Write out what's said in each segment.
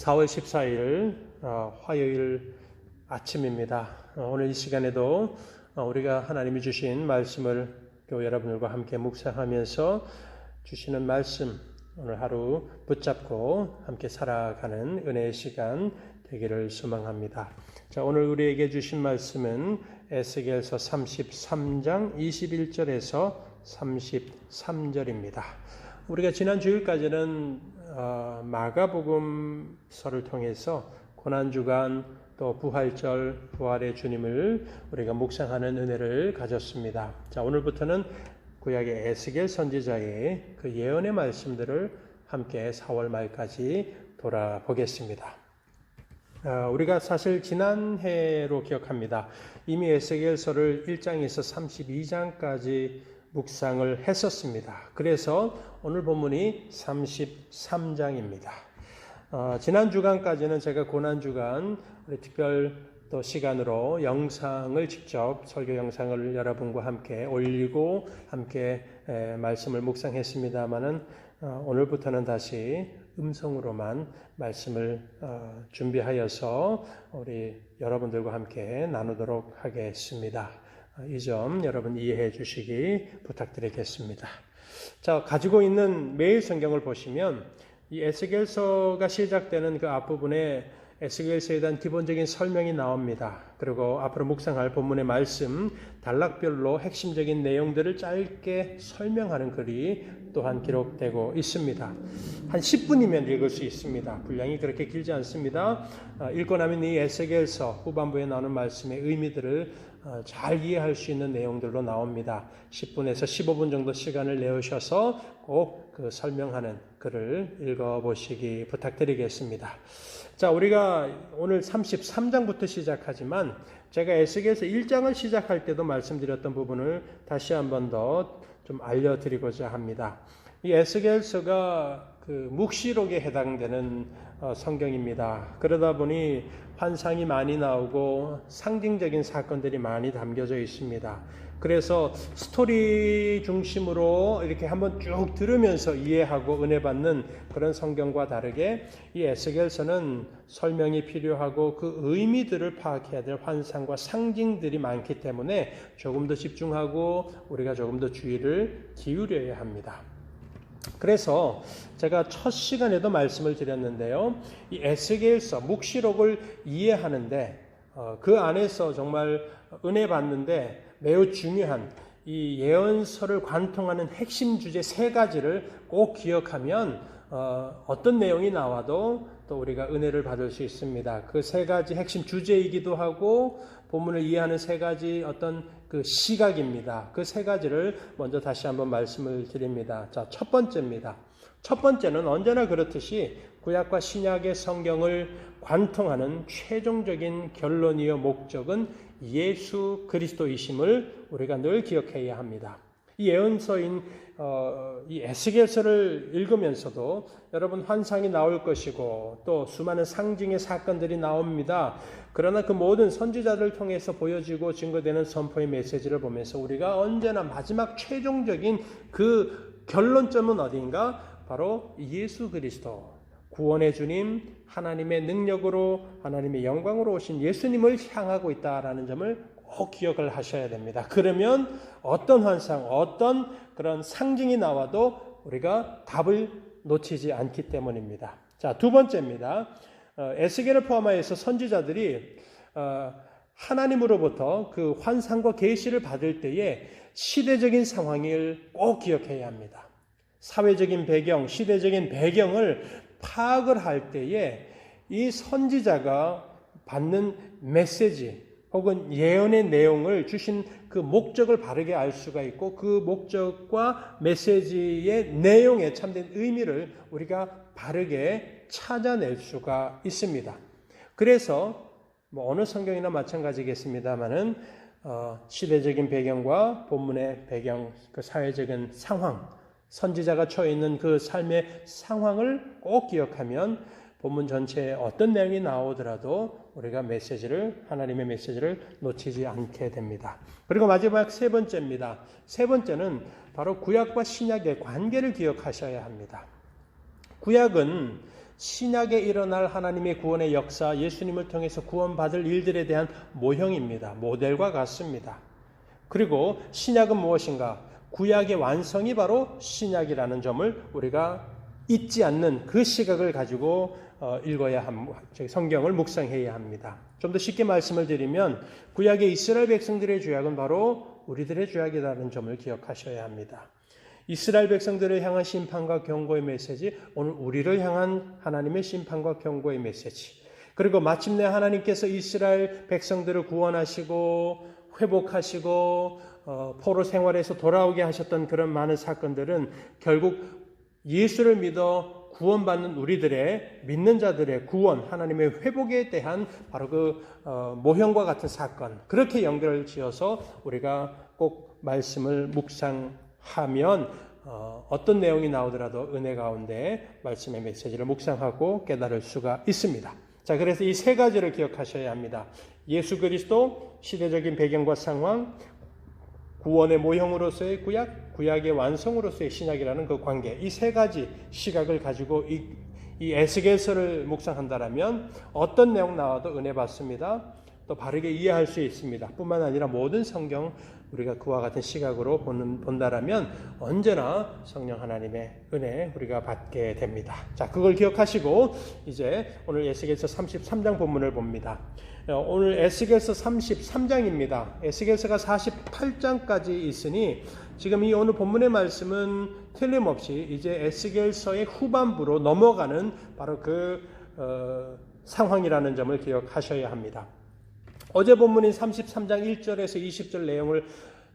4월 14일 화요일 아침입니다. 오늘 이 시간에도 우리가 하나님이 주신 말씀을 교회 여러분들과 함께 묵상하면서 주시는 말씀 오늘 하루 붙잡고 함께 살아가는 은혜의 시간 되기를 소망합니다. 자, 오늘 우리에게 주신 말씀은 에스겔서 33장 21절에서 33절입니다. 우리가 지난 주일까지는 마가복음서를 통해서 고난주간 또 부활절, 부활의 주님을 우리가 묵상하는 은혜를 가졌습니다. 자, 오늘부터는 구약의 에스겔 선지자의 그 예언의 말씀들을 함께 4월 말까지 돌아보겠습니다. 우리가 사실 지난해로 기억합니다. 이미 에스겔서를 1장에서 32장까지 묵상을 했었습니다. 그래서 오늘 본문이 33장입니다. 지난 주간까지는 제가 고난주간 우리 특별 또 시간으로 영상을 직접 설교 영상을 여러분과 함께 올리고 함께 말씀을 묵상했습니다마는 오늘부터는 다시 음성으로만 말씀을 준비하여서 우리 여러분들과 함께 나누도록 하겠습니다. 이 점 여러분 이해해 주시기 부탁드리겠습니다. 자, 가지고 있는 매일 성경을 보시면 이 에스겔서가 시작되는 그 앞부분에 에스겔서에 대한 기본적인 설명이 나옵니다. 그리고 앞으로 묵상할 본문의 말씀, 단락별로 핵심적인 내용들을 짧게 설명하는 글이 또한 기록되고 있습니다. 한 10분이면 읽을 수 있습니다. 분량이 그렇게 길지 않습니다. 읽고 나면 이 에스겔서 후반부에 나오는 말씀의 의미들을 잘 이해할 수 있는 내용들로 나옵니다. 10분에서 15분 정도 시간을 내오셔서 꼭 그 설명하는 글을 읽어보시기 부탁드리겠습니다. 자, 우리가 오늘 33장부터 시작하지만 제가 에스겔서 1장을 시작할 때도 말씀드렸던 부분을 다시 한 번 더 좀 알려드리고자 합니다. 이 에스겔서가 그 묵시록에 해당되는 성경입니다. 그러다 보니 환상이 많이 나오고 상징적인 사건들이 많이 담겨져 있습니다. 그래서 스토리 중심으로 이렇게 한번 쭉 들으면서 이해하고 은혜 받는 그런 성경과 다르게 이 에스겔서는 설명이 필요하고 그 의미들을 파악해야 될 환상과 상징들이 많기 때문에 조금 더 집중하고 우리가 조금 더 주의를 기울여야 합니다. 그래서 제가 첫 시간에도 말씀을 드렸는데요. 이 에스겔서 묵시록을 이해하는데 그 안에서 정말 은혜 받는데 매우 중요한 이 예언서를 관통하는 핵심 주제 3가지를 꼭 기억하면 어떤 내용이 나와도 또 우리가 은혜를 받을 수 있습니다. 그 3가지 핵심 주제이기도 하고 본문을 이해하는 3가지 어떤 그 시각입니다. 그 3가지를 먼저 다시 한번 말씀을 드립니다. 자, 첫 번째입니다. 첫 번째는 언제나 그렇듯이 구약과 신약의 성경을 관통하는 최종적인 결론이요 목적은 예수 그리스도이심을 우리가 늘 기억해야 합니다. 이 예언서인 이 에스겔서를 읽으면서도 여러분 환상이 나올 것이고 또 수많은 상징의 사건들이 나옵니다. 그러나 그 모든 선지자들을 통해서 보여지고 증거되는 선포의 메시지를 보면서 우리가 언제나 마지막 최종적인 그 결론점은 어디인가? 바로 예수 그리스도, 구원의 주님, 하나님의 능력으로 하나님의 영광으로 오신 예수님을 향하고 있다라는 점을 꼭 기억을 하셔야 됩니다. 그러면 어떤 환상, 어떤 그런 상징이 나와도 우리가 답을 놓치지 않기 때문입니다. 자, 두 번째입니다. 에스겔을 포함하여서 선지자들이 하나님으로부터 그 환상과 계시를 받을 때에 시대적인 상황을 꼭 기억해야 합니다. 사회적인 배경, 시대적인 배경을 파악을 할 때에 이 선지자가 받는 메시지 혹은 예언의 내용을 주신 그 목적을 바르게 알 수가 있고 그 목적과 메시지의 내용에 참된 의미를 우리가 바르게 찾아낼 수가 있습니다. 그래서 어느 성경이나 마찬가지겠습니다만은 시대적인 배경과 본문의 배경, 그 사회적인 상황, 선지자가 처해 있는 그 삶의 상황을 꼭 기억하면 본문 전체에 어떤 내용이 나오더라도 우리가 하나님의 메시지를 놓치지 않게 됩니다. 그리고 마지막 3번째입니다. 3번째는 바로 구약과 신약의 관계를 기억하셔야 합니다. 구약은 신약에 일어날 하나님의 구원의 역사, 예수님을 통해서 구원받을 일들에 대한 모형입니다. 모델과 같습니다. 그리고 신약은 무엇인가? 구약의 완성이 바로 신약이라는 점을 우리가 잊지 않는 그 시각을 가지고 읽어야 성경을 묵상해야 합니다. 좀 더 쉽게 말씀을 드리면 구약의 이스라엘 백성들의 죄악은 바로 우리들의 죄악이라는 점을 기억하셔야 합니다. 이스라엘 백성들을 향한 심판과 경고의 메시지, 오늘 우리를 향한 하나님의 심판과 경고의 메시지, 그리고 마침내 하나님께서 이스라엘 백성들을 구원하시고 회복하시고 포로 생활에서 돌아오게 하셨던 그런 많은 사건들은 결국 예수를 믿어 구원받는 우리들의 믿는 자들의 구원, 하나님의 회복에 대한 바로 그 모형과 같은 사건, 그렇게 연결을 지어서 우리가 꼭 말씀을 묵상하면 어떤 내용이 나오더라도 은혜 가운데 말씀의 메시지를 묵상하고 깨달을 수가 있습니다. 자, 그래서 이 세 가지를 기억하셔야 합니다. 예수 그리스도, 시대적인 배경과 상황, 구원의 모형으로서의 구약, 구약의 완성으로서의 신약이라는 그 관계, 이 세 가지 시각을 가지고 이 에스겔서를 묵상한다라면 어떤 내용 나와도 은혜 받습니다. 또 바르게 이해할 수 있습니다. 뿐만 아니라 모든 성경 우리가 그와 같은 시각으로 본다라면 언제나 성령 하나님의 은혜 우리가 받게 됩니다. 자, 그걸 기억하시고 이제 오늘 에스겔서 33장 본문을 봅니다. 오늘 에스겔서 33장입니다. 에스겔서가 48장까지 있으니 지금 이 오늘 본문의 말씀은 틀림없이 이제 에스겔서의 후반부로 넘어가는 바로 그 상황이라는 점을 기억하셔야 합니다. 어제 본문인 33장 1절에서 20절 내용을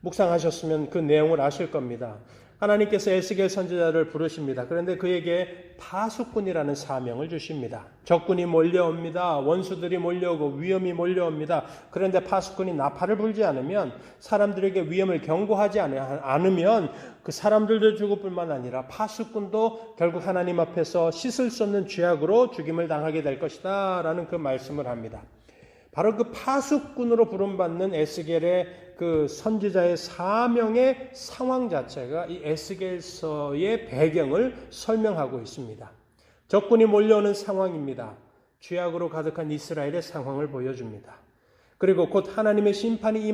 묵상하셨으면 그 내용을 아실 겁니다. 하나님께서 에스겔 선지자를 부르십니다. 그런데 그에게 파수꾼이라는 사명을 주십니다. 적군이 몰려옵니다. 원수들이 몰려오고 위험이 몰려옵니다. 그런데 파수꾼이 나팔을 불지 않으면, 사람들에게 위험을 경고하지 않으면 그 사람들도 죽을 뿐만 아니라 파수꾼도 결국 하나님 앞에서 씻을 수 없는 죄악으로 죽임을 당하게 될 것이다 라는 그 말씀을 합니다. 바로 그 파수꾼으로 부름받는 에스겔의 그 선지자의 사명의 상황 자체가 이 에스겔서의 배경을 설명하고 있습니다. 적군이 몰려오는 상황입니다. 죄악으로 가득한 이스라엘의 상황을 보여줍니다. 그리고 곧 하나님의 심판이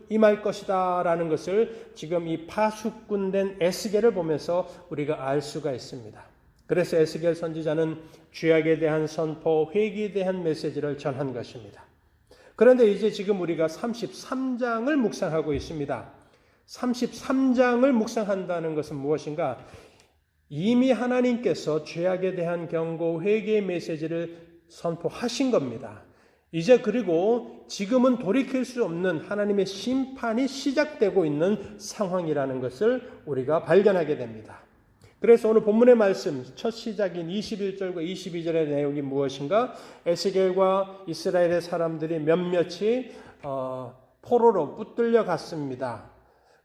임할 것이다 라는 것을 지금 이 파수꾼된 에스겔을 보면서 우리가 알 수가 있습니다. 그래서 에스겔 선지자는 죄악에 대한 선포, 회개에 대한 메시지를 전한 것입니다. 그런데 이제 지금 우리가 33장을 묵상하고 있습니다. 33장을 묵상한다는 것은 무엇인가? 이미 하나님께서 죄악에 대한 경고, 회개의 메시지를 선포하신 겁니다. 이제 그리고 지금은 돌이킬 수 없는 하나님의 심판이 시작되고 있는 상황이라는 것을 우리가 발견하게 됩니다. 그래서 오늘 본문의 말씀 첫 시작인 21절과 22절의 내용이 무엇인가? 에스겔과 이스라엘의 사람들이 몇몇이 포로로 붙들려 갔습니다.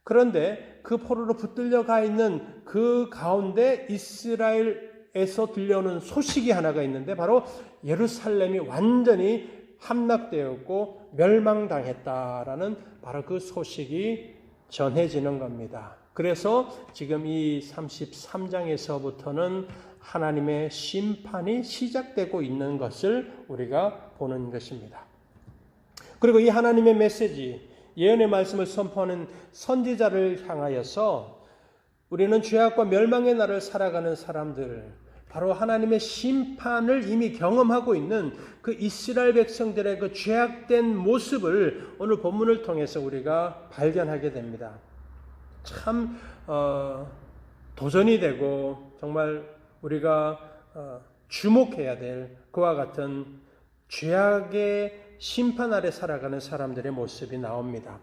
그런데 그 포로로 붙들려 가 있는 그 가운데 이스라엘에서 들려오는 소식이 하나가 있는데 바로 예루살렘이 완전히 함락되었고 멸망당했다라는 바로 그 소식이 전해지는 겁니다. 그래서 지금 이 33장에서부터는 하나님의 심판이 시작되고 있는 것을 우리가 보는 것입니다. 그리고 이 하나님의 메시지, 예언의 말씀을 선포하는 선지자를 향하여서 우리는 죄악과 멸망의 날을 살아가는 사람들, 바로 하나님의 심판을 이미 경험하고 있는 그 이스라엘 백성들의 그 죄악된 모습을 오늘 본문을 통해서 우리가 발견하게 됩니다. 참 도전이 되고 정말 우리가 주목해야 될 그와 같은 죄악의 심판 아래 살아가는 사람들의 모습이 나옵니다.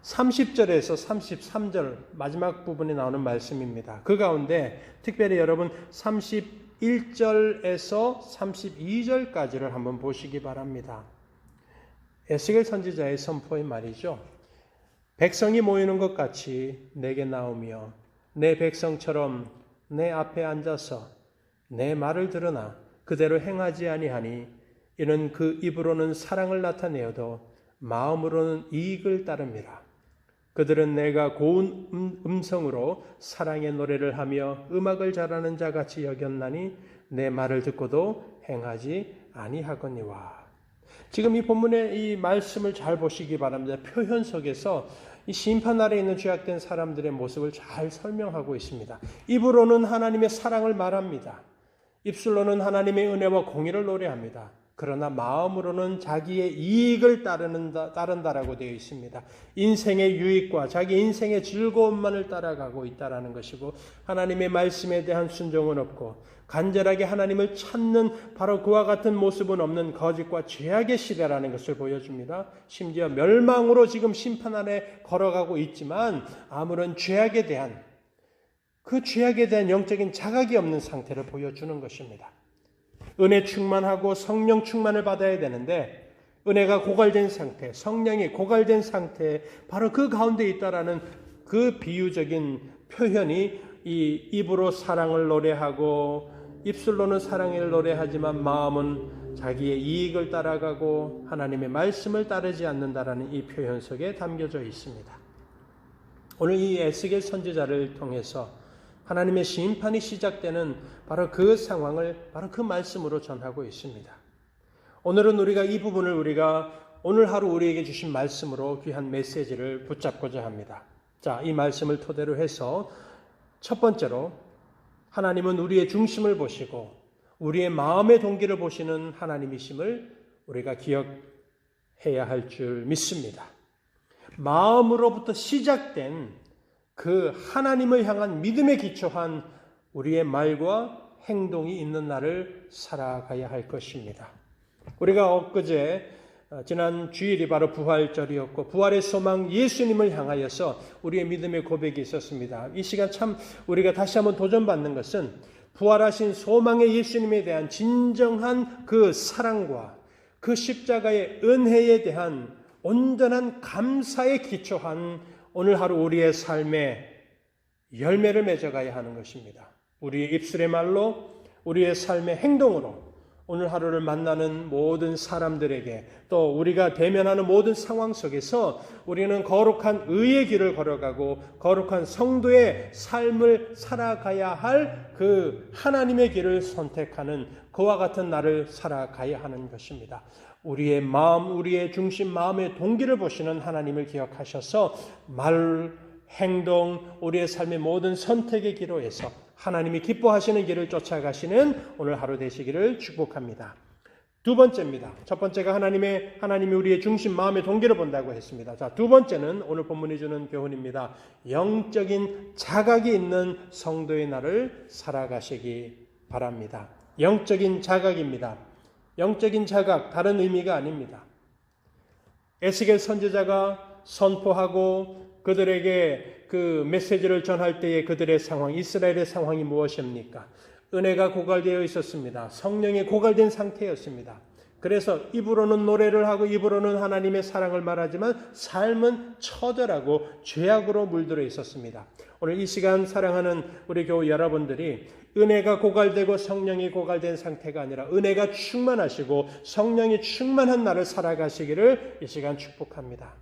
30절에서 33절 마지막 부분에 나오는 말씀입니다. 그 가운데 특별히 여러분 31절에서 32절까지를 한번 보시기 바랍니다. 에스겔 선지자의 선포의 말이죠. 백성이 모이는 것 같이 내게 나오며 내 백성처럼 내 앞에 앉아서 내 말을 들으나 그대로 행하지 아니하니 이는 그 입으로는 사랑을 나타내어도 마음으로는 이익을 따릅니다. 그들은 내가 고운 음성으로 사랑의 노래를 하며 음악을 잘하는 자같이 여겼나니 내 말을 듣고도 행하지 아니하거니와. 지금 이 본문의 이 말씀을 잘 보시기 바랍니다. 표현 속에서 이 심판 아래에 있는 죄악된 사람들의 모습을 잘 설명하고 있습니다. 입으로는 하나님의 사랑을 말합니다. 입술로는 하나님의 은혜와 공의를 노래합니다. 그러나 마음으로는 자기의 이익을 따른다라고 되어 있습니다. 인생의 유익과 자기 인생의 즐거움만을 따라가고 있다라는 것이고, 하나님의 말씀에 대한 순종은 없고 간절하게 하나님을 찾는 바로 그와 같은 모습은 없는 거짓과 죄악의 시대라는 것을 보여줍니다. 심지어 멸망으로 지금 심판 안에 걸어가고 있지만 아무런 죄악에 대한 영적인 자각이 없는 상태를 보여주는 것입니다. 은혜 충만하고 성령 충만을 받아야 되는데 은혜가 고갈된 상태, 성령이 고갈된 상태, 바로 그 가운데 있다라는 그 비유적인 표현이 이 입으로 사랑을 노래하고 입술로는 사랑을 노래하지만 마음은 자기의 이익을 따라가고 하나님의 말씀을 따르지 않는다라는 이 표현 속에 담겨져 있습니다. 오늘 이 에스겔 선지자를 통해서 하나님의 심판이 시작되는 바로 그 상황을 바로 그 말씀으로 전하고 있습니다. 오늘은 우리가 이 부분을 오늘 하루 우리에게 주신 말씀으로 귀한 메시지를 붙잡고자 합니다. 자, 이 말씀을 토대로 해서 첫 번째로 하나님은 우리의 중심을 보시고 우리의 마음의 동기를 보시는 하나님이심을 우리가 기억해야 할 줄 믿습니다. 마음으로부터 시작된 그 하나님을 향한 믿음에 기초한 우리의 말과 행동이 있는 날을 살아가야 할 것입니다. 우리가 엊그제 지난 주일이 바로 부활절이었고 부활의 소망 예수님을 향하여서 우리의 믿음의 고백이 있었습니다. 이 시간 참 우리가 다시 한번 도전받는 것은 부활하신 소망의 예수님에 대한 진정한 그 사랑과 그 십자가의 은혜에 대한 온전한 감사에 기초한 오늘 하루 우리의 삶에 열매를 맺어가야 하는 것입니다. 우리의 입술의 말로 우리의 삶의 행동으로 오늘 하루를 만나는 모든 사람들에게 또 우리가 대면하는 모든 상황 속에서 우리는 거룩한 의의 길을 걸어가고 거룩한 성도의 삶을 살아가야 할 그 하나님의 길을 선택하는 그와 같은 날을 살아가야 하는 것입니다. 우리의 마음, 우리의 중심, 마음의 동기를 보시는 하나님을 기억하셔서 말, 행동, 우리의 삶의 모든 선택의 기로에서 하나님이 기뻐하시는 길을 쫓아가시는 오늘 하루 되시기를 축복합니다. 두 번째입니다. 첫 번째가 하나님이 우리의 중심, 마음의 동기를 본다고 했습니다. 자, 두 번째는 오늘 본문이 주는 교훈입니다. 영적인 자각이 있는 성도의 날을 살아가시기 바랍니다. 영적인 자각입니다. 영적인 자각, 다른 의미가 아닙니다. 에스겔 선지자가 선포하고 그들에게 그 메시지를 전할 때의 그들의 상황, 이스라엘의 상황이 무엇입니까? 은혜가 고갈되어 있었습니다. 성령이 고갈된 상태였습니다. 그래서 입으로는 노래를 하고 입으로는 하나님의 사랑을 말하지만 삶은 처절하고 죄악으로 물들어 있었습니다. 오늘 이 시간 사랑하는 우리 교우 여러분들이 은혜가 고갈되고 성령이 고갈된 상태가 아니라 은혜가 충만하시고 성령이 충만한 날을 살아가시기를 이 시간 축복합니다.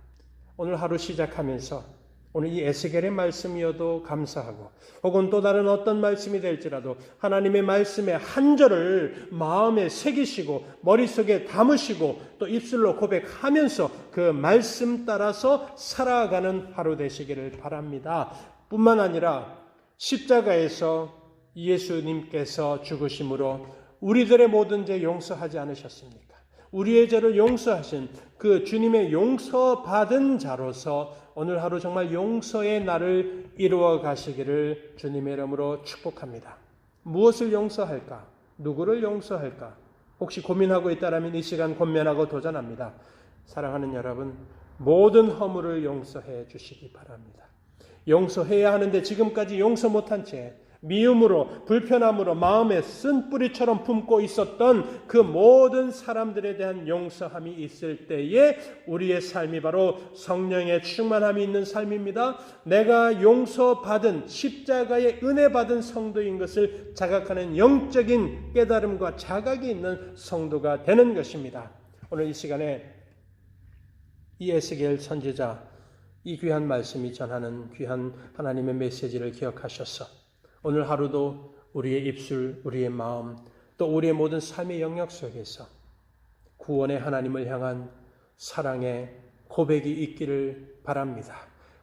오늘 하루 시작하면서 오늘 이 에스겔의 말씀이어도 감사하고 혹은 또 다른 어떤 말씀이 될지라도 하나님의 말씀의 한 절을 마음에 새기시고 머릿속에 담으시고 또 입술로 고백하면서 그 말씀 따라서 살아가는 하루 되시기를 바랍니다. 뿐만 아니라 십자가에서 예수님께서 죽으심으로 우리들의 모든 죄 용서하지 않으셨습니까? 우리의 죄를 용서하신 그 주님의 용서받은 자로서 오늘 하루 정말 용서의 날을 이루어 가시기를 주님의 이름으로 축복합니다. 무엇을 용서할까? 누구를 용서할까? 혹시 고민하고 있다면 이 시간 권면하고 도전합니다. 사랑하는 여러분, 모든 허물을 용서해 주시기 바랍니다. 용서해야 하는데 지금까지 용서 못한 채 미움으로 불편함으로 마음에 쓴 뿌리처럼 품고 있었던 그 모든 사람들에 대한 용서함이 있을 때에 우리의 삶이 바로 성령의 충만함이 있는 삶입니다. 내가 용서받은 십자가의 은혜 받은 성도인 것을 자각하는 영적인 깨달음과 자각이 있는 성도가 되는 것입니다. 오늘 이 시간에 이 에스겔 선지자 이 귀한 말씀이 전하는 귀한 하나님의 메시지를 기억하셔서 오늘 하루도 우리의 입술, 우리의 마음, 또 우리의 모든 삶의 영역 속에서 구원의 하나님을 향한 사랑의 고백이 있기를 바랍니다.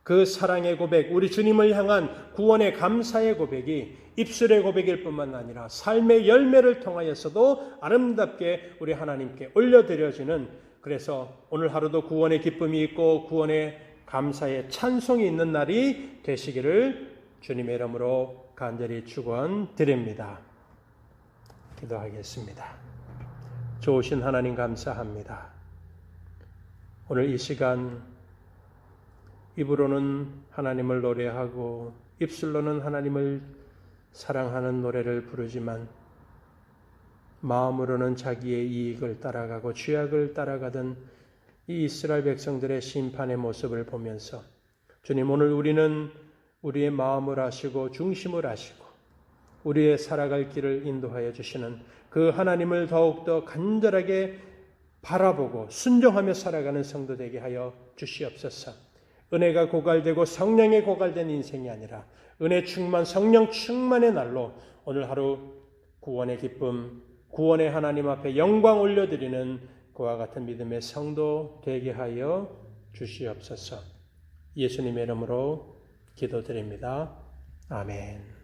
그 사랑의 고백, 우리 주님을 향한 구원의 감사의 고백이 입술의 고백일 뿐만 아니라 삶의 열매를 통하여서도 아름답게 우리 하나님께 올려드려지는, 그래서 오늘 하루도 구원의 기쁨이 있고 구원의 감사의 찬송이 있는 날이 되시기를 주님의 이름으로 간절히 축원드립니다. 기도하겠습니다. 좋으신 하나님 감사합니다. 오늘 이 시간 입으로는 하나님을 노래하고 입술로는 하나님을 사랑하는 노래를 부르지만 마음으로는 자기의 이익을 따라가고 죄악을 따라가던 이 이스라엘 백성들의 심판의 모습을 보면서 주님, 오늘 우리는 우리의 마음을 아시고 중심을 아시고 우리의 살아갈 길을 인도하여 주시는 그 하나님을 더욱더 간절하게 바라보고 순종하며 살아가는 성도 되게 하여 주시옵소서. 은혜가 고갈되고 성령에 고갈된 인생이 아니라 은혜 충만, 성령 충만의 날로 오늘 하루 구원의 기쁨, 구원의 하나님 앞에 영광 올려드리는 그와 같은 믿음의 성도 되게 하여 주시옵소서. 예수님의 이름으로 기도드립니다. 아멘.